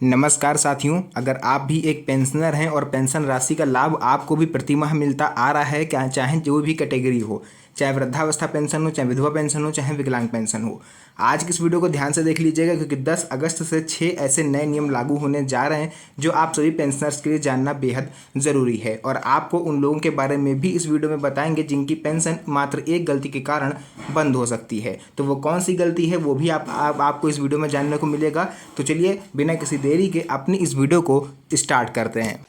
नमस्कार साथियों, अगर आप भी एक पेंशनर हैं और पेंशन राशि का लाभ आपको भी प्रतिमाह मिलता आ रहा है, क्या चाहे जो भी कैटेगरी हो, चाहे वृद्धावस्था पेंशन हो, चाहे विधवा पेंशन हो, चाहे विकलांग पेंशन हो, आज की इस वीडियो को ध्यान से देख लीजिएगा क्योंकि 10 अगस्त से 6 ऐसे नए नियम लागू होने जा रहे हैं जो आप सभी पेंशनर्स के लिए जानना बेहद ज़रूरी है। और आपको उन लोगों के बारे में भी इस वीडियो में बताएंगे जिनकी पेंशन मात्र एक गलती के कारण बंद हो सकती है। तो वो कौन सी गलती है वो भी आपको इस वीडियो में जानने को मिलेगा। तो चलिए बिना किसी देरी के अपनी इस वीडियो को स्टार्ट करते हैं।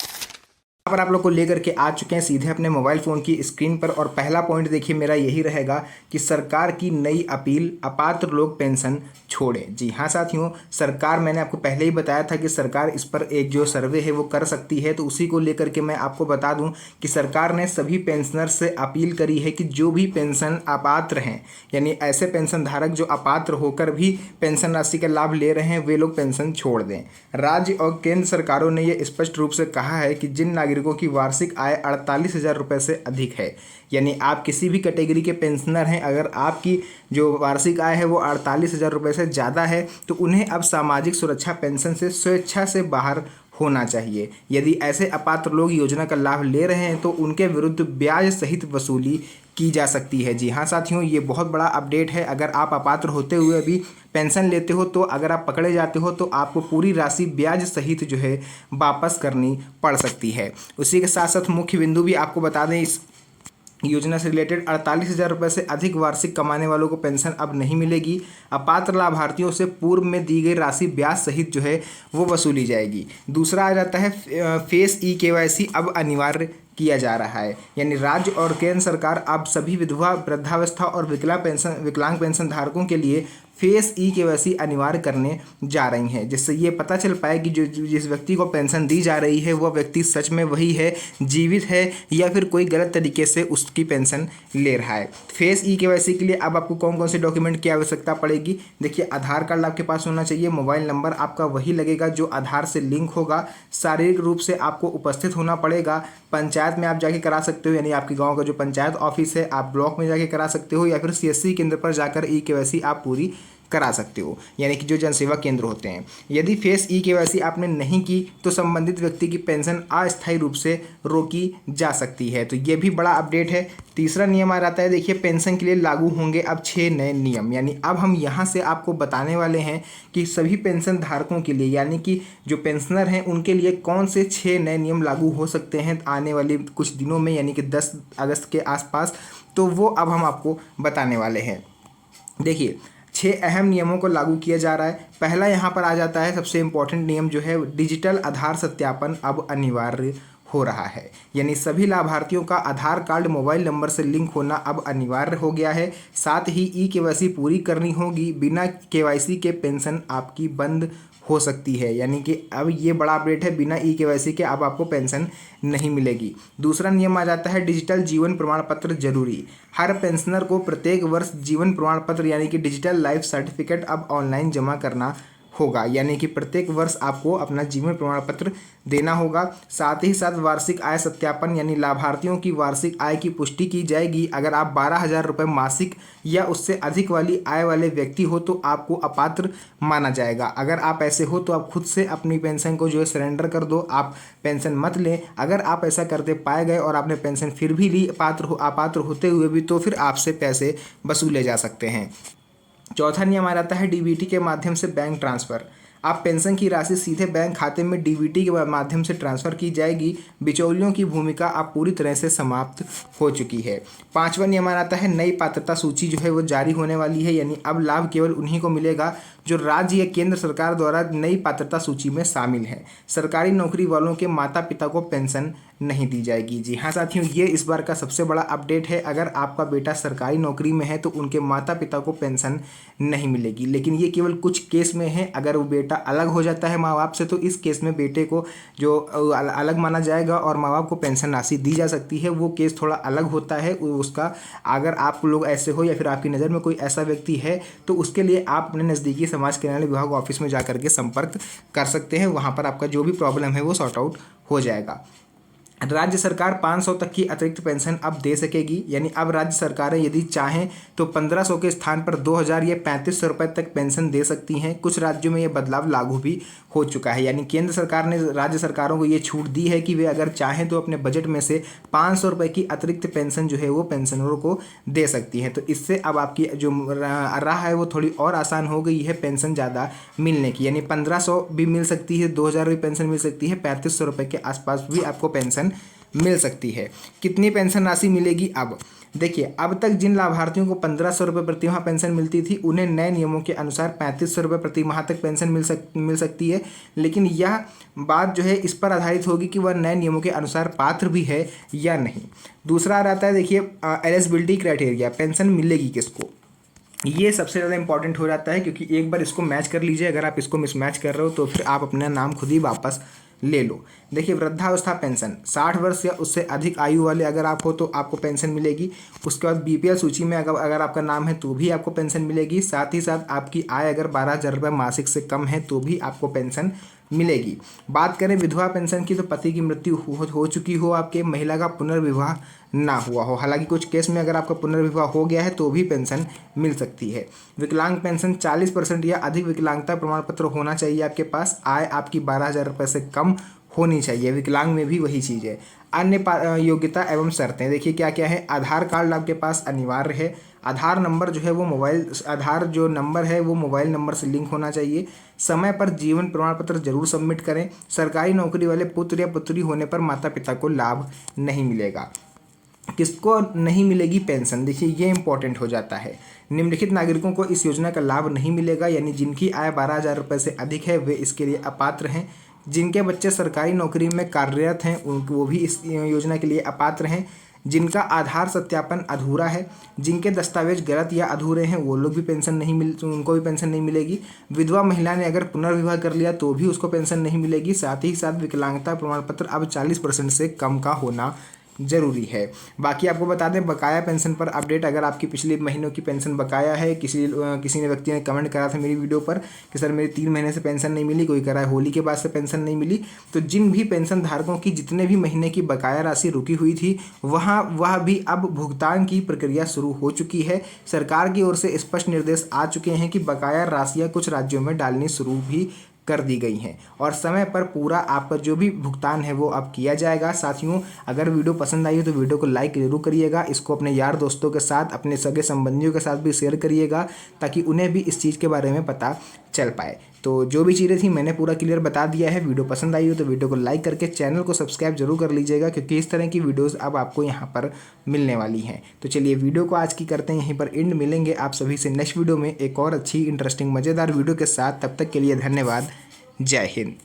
यहाँ पर आप लोग को लेकर के आ चुके हैं सीधे अपने मोबाइल फ़ोन की स्क्रीन पर। और पहला पॉइंट देखिए मेरा यही रहेगा कि सरकार की नई अपील, अपात्र लोग पेंशन छोड़ें। जी हाँ साथियों, सरकार, मैंने आपको पहले ही बताया था कि सरकार इस पर एक जो सर्वे है वो कर सकती है। तो उसी को लेकर के मैं आपको बता दूं कि सरकार ने सभी पेंशनर से अपील करी है कि जो भी पेंशन अपात्र हैं, यानी ऐसे पेंशन धारक जो अपात्र होकर भी पेंशन राशि का लाभ ले रहे हैं, वे लोग पेंशन छोड़ दें। राज्य और केंद्र सरकारों ने यह स्पष्ट रूप से कहा है कि जिन नागरिकों की वार्षिक आय 48,000 रुपये से अधिक है, यानी आप किसी भी कैटेगरी के पेंशनर हैं, अगर आपकी जो वार्षिक आय है वो 48,000 रुपये से ज़्यादा है तो उन्हें अब सामाजिक सुरक्षा पेंशन से स्वेच्छा से बाहर होना चाहिए। यदि ऐसे अपात्र लोग योजना का लाभ ले रहे हैं तो उनके विरुद्ध ब्याज सहित वसूली की जा सकती है। जी हाँ साथियों, ये बहुत बड़ा अपडेट है। अगर आप अपात्र होते हुए भी पेंशन लेते हो तो अगर आप पकड़े जाते हो तो आपको पूरी राशि ब्याज सहित जो है वापस करनी पड़ सकती है। उसी के साथ साथ मुख्य बिंदु भी आपको बता दें, इस योजना से रिलेटेड 48,000 रुपये से अधिक वार्षिक कमाने वालों को पेंशन अब नहीं मिलेगी। अपात्र लाभार्थियों से पूर्व में दी गई राशि ब्याज सहित जो है वो वसूली जाएगी। दूसरा आ जाता है फेस ई-KYC अब अनिवार्य किया जा रहा है, यानी राज्य और केंद्र सरकार अब सभी विधवा, वृद्धावस्था और विकलांग पेंशन धारकों के लिए फेस ई-KYC अनिवार्य करने जा रही हैं, जिससे ये पता चल पाए कि जिस व्यक्ति को पेंशन दी जा रही है वह व्यक्ति सच में वही है, जीवित है, या फिर कोई गलत तरीके से उसकी पेंशन ले रहा है। फेस ई-KYC के लिए अब आपको कौन कौन से डॉक्यूमेंट की आवश्यकता पड़ेगी? देखिए, आधार कार्ड आपके पास होना चाहिए, मोबाइल नंबर आपका वही लगेगा जो आधार से लिंक होगा, शारीरिक रूप से आपको उपस्थित होना पड़ेगा। पंचायत में आप जाके करा सकते हो, यानी आपके गांव का जो पंचायत ऑफिस है आप ब्लॉक में जाके करा सकते हो, या फिर CSC केंद्र पर जाकर ई-KYC आप पूरी करा सकते हो, यानी कि जो जनसेवा केंद्र होते हैं। यदि फेस ई-KYC आपने नहीं की तो संबंधित व्यक्ति की पेंशन अस्थायी रूप से रोकी जा सकती है। तो ये भी बड़ा अपडेट है। तीसरा नियम आ जाता है, देखिए, पेंशन के लिए लागू होंगे अब 6 नए नियम, यानी अब हम यहाँ से आपको बताने वाले हैं कि सभी पेंशन धारकों के लिए, यानी कि जो पेंशनर हैं उनके लिए कौन से 6 नए नियम लागू हो सकते हैं आने वाले कुछ दिनों में, यानी कि 10 अगस्त के आसपास। तो वो अब हम आपको बताने वाले हैं। देखिए, 6 अहम नियमों को लागू किया जा रहा है। पहला यहाँ पर आ जाता है सबसे इम्पोर्टेंट नियम जो है, डिजिटल आधार सत्यापन अब अनिवार्य हो रहा है, यानी सभी लाभार्थियों का आधार कार्ड मोबाइल नंबर से लिंक होना अब अनिवार्य हो गया है। साथ ही ई-KYC पूरी करनी होगी, बिना KYC के पेंशन आपकी बंद हो सकती है, यानी कि अब ये बड़ा अपडेट है, बिना ई-KYC के अब आपको पेंशन नहीं मिलेगी। दूसरा नियम आ जाता है, डिजिटल जीवन प्रमाण पत्र जरूरी। हर पेंशनर को प्रत्येक वर्ष जीवन प्रमाण पत्र यानी कि डिजिटल लाइफ सर्टिफिकेट अब ऑनलाइन जमा करना होगा, यानी कि प्रत्येक वर्ष आपको अपना जीवन प्रमाण पत्र देना होगा। साथ ही साथ वार्षिक आय सत्यापन, यानी लाभार्थियों की वार्षिक आय की पुष्टि की जाएगी। अगर आप 12,000 रुपये मासिक या उससे अधिक वाली आय वाले व्यक्ति हो तो आपको अपात्र माना जाएगा। अगर आप ऐसे हो तो आप खुद से अपनी पेंशन को जो है सरेंडर कर दो, आप पेंशन मत लें। अगर आप ऐसा करते पाए गए और आपने पेंशन फिर भी ली अपात्र होते हुए भी, तो फिर आपसे पैसे वसूले जा सकते हैं। चौथा नियम आ जाता है, DBT के माध्यम से बैंक ट्रांसफ़र। आप पेंशन की राशि सीधे बैंक खाते में DBT के माध्यम से ट्रांसफ़र की जाएगी। बिचौलियों की भूमिका अब पूरी तरह से समाप्त हो चुकी है। पांचवा नियम आ जाता है, नई पात्रता सूची जो है वो जारी होने वाली है, यानी अब लाभ केवल उन्हीं को मिलेगा जो राज्य या केंद्र सरकार द्वारा नई पात्रता सूची में शामिल है। सरकारी नौकरी वालों के माता पिता को पेंशन नहीं दी जाएगी। जी हाँ साथियों, ये इस बार का सबसे बड़ा अपडेट है। अगर आपका बेटा सरकारी नौकरी में है तो उनके माता पिता को पेंशन नहीं मिलेगी, लेकिन ये केवल कुछ केस में है। अगर वो बेटा अलग हो जाता है माँ बाप से तो इस केस में बेटे को जो अलग माना जाएगा और माँ बाप को पेंशन राशि दी जा सकती है। वो केस थोड़ा अलग होता है उसका। अगर आप लोग ऐसे हो या फिर आपकी नज़र में कोई ऐसा व्यक्ति है तो उसके लिए आप अपने नज़दीकी समाज कल्याण विभाग ऑफिस में जाकर के संपर्क कर सकते हैं। वहाँ पर आपका जो भी प्रॉब्लम है वो सॉर्ट आउट हो जाएगा। राज्य सरकार 500 तक की अतिरिक्त पेंशन अब दे सकेगी। यानी अब राज्य सरकारें यदि चाहें तो 1500 के स्थान पर 2000 या 3500 रुपये तक पेंशन दे सकती हैं। कुछ राज्यों में ये बदलाव लागू भी हो चुका है। यानी केंद्र सरकार ने राज्य सरकारों को ये छूट दी है कि वे अगर चाहें तो अपने बजट में से 500 रुपये की अतिरिक्त पेंशन जो है वो पेंशनरों को दे सकती हैं। तो इससे अब आपकी जो राह है वो थोड़ी और आसान हो गई है पेंशन ज़्यादा मिलने की। यानी 1500 भी मिल सकती है, 2000 भी पेंशन मिल सकती है, 3500 रुपये के आसपास भी आपको पेंशन मिल सकती है। कितनी पेंशन राशि मिलेगी अब देखिए, अब तक जिन लाभार्थियों को 1500 रुपये प्रति माह पेंशन मिलती थी उन्हें नए नियमों के अनुसार 3500 रुपये प्रति माह तक पेंशन मिल सकती है। लेकिन यह बात जो है इस पर आधारित होगी कि वह नए नियमों के अनुसार पात्र भी है या नहीं। दूसरा रहता है देखिए एलिजिबिलिटी क्राइटेरिया, पेंशन मिलेगी किसको, ये सबसे ज़्यादा इंपॉर्टेंट हो जाता है क्योंकि एक बार इसको मैच कर लीजिए। अगर आप इसको मिसमैच कर रहे हो तो फिर आप अपना नाम खुद ही वापस ले लो। देखिए वृद्धावस्था पेंशन 60 वर्ष या उससे अधिक आयु वाले अगर आप हो तो आपको पेंशन मिलेगी। उसके बाद बीपीएल सूची में अगर आपका नाम है तो भी आपको पेंशन मिलेगी। साथ ही साथ आपकी आय अगर 12,000 रुपये मासिक से कम है तो भी आपको पेंशन मिलेगी। बात करें विधवा पेंशन की तो पति की मृत्यु हो चुकी हो आपके, महिला का पुनर्विवाह ना हुआ हो, हालांकि कुछ केस में अगर आपका पुनर्विवाह हो गया है तो भी पेंशन मिल सकती है। विकलांग पेंशन 40% या अधिक विकलांगता प्रमाण पत्र होना चाहिए आपके पास, आय आपकी 12,000 रुपये से कम होनी चाहिए। विकलांग में भी वही चीज़ है। अन्य योग्यता एवं शर्तें देखिए क्या क्या है। आधार कार्ड आपके पास अनिवार्य है। आधार नंबर जो है वो आधार जो नंबर है वो मोबाइल नंबर से लिंक होना चाहिए। समय पर जीवन प्रमाण पत्र जरूर सबमिट करें। सरकारी नौकरी वाले पुत्र या पुत्री होने पर माता पिता को लाभ नहीं मिलेगा। किसको नहीं मिलेगी पेंशन, देखिए ये इंपॉर्टेंट हो जाता है। निम्नलिखित नागरिकों को इस योजना का लाभ नहीं मिलेगा, यानी जिनकी आय 12,000 रुपये से अधिक है वे इसके लिए अपात्र हैं। जिनके बच्चे सरकारी नौकरी में कार्यरत हैं वो भी इस योजना के लिए अपात्र हैं। जिनका आधार सत्यापन अधूरा है, जिनके दस्तावेज गलत या अधूरे हैं वो लोग भी उनको भी पेंशन नहीं मिलेगी। विधवा महिला ने अगर पुनर्विवाह कर लिया तो भी उसको पेंशन नहीं मिलेगी। साथ ही साथ विकलांगता प्रमाण पत्र अब 40% से कम का होना जरूरी है। बाकी आपको बता दें बकाया पेंशन पर अपडेट, अगर आपकी पिछले महीनों की पेंशन बकाया है, किसी ने व्यक्ति ने कमेंट करा था मेरी वीडियो पर कि सर मेरी 3 महीने से पेंशन नहीं मिली, कोई कह रहा है होली के बाद से पेंशन नहीं मिली, तो जिन भी पेंशन धारकों की जितने भी महीने की बकाया राशि रुकी हुई थी वह भी अब भुगतान की प्रक्रिया शुरू हो चुकी है। सरकार की ओर से स्पष्ट निर्देश आ चुके हैं कि बकाया राशियाँ कुछ राज्यों में डालनी शुरू भी कर दी गई हैं और समय पर पूरा आपका जो भी भुगतान है वो अब किया जाएगा। साथियों अगर वीडियो पसंद आई हो तो वीडियो को लाइक जरूर करिएगा। इसको अपने यार दोस्तों के साथ, अपने सगे संबंधियों के साथ भी शेयर करिएगा ताकि उन्हें भी इस चीज़ के बारे में पता चल पाए। तो जो भी चीज़ें थी मैंने पूरा क्लियर बता दिया है। वीडियो पसंद आई हो तो वीडियो को लाइक करके चैनल को सब्सक्राइब जरूर कर लीजिएगा क्योंकि इस तरह की वीडियोज़ अब आपको यहाँ पर मिलने वाली हैं। तो चलिए वीडियो को आज की करते हैं यहीं पर एंड। मिलेंगे आप सभी से नेक्स्ट वीडियो में एक और अच्छी इंटरेस्टिंग मज़ेदार वीडियो के साथ। तब तक के लिए धन्यवाद। जय हिंद।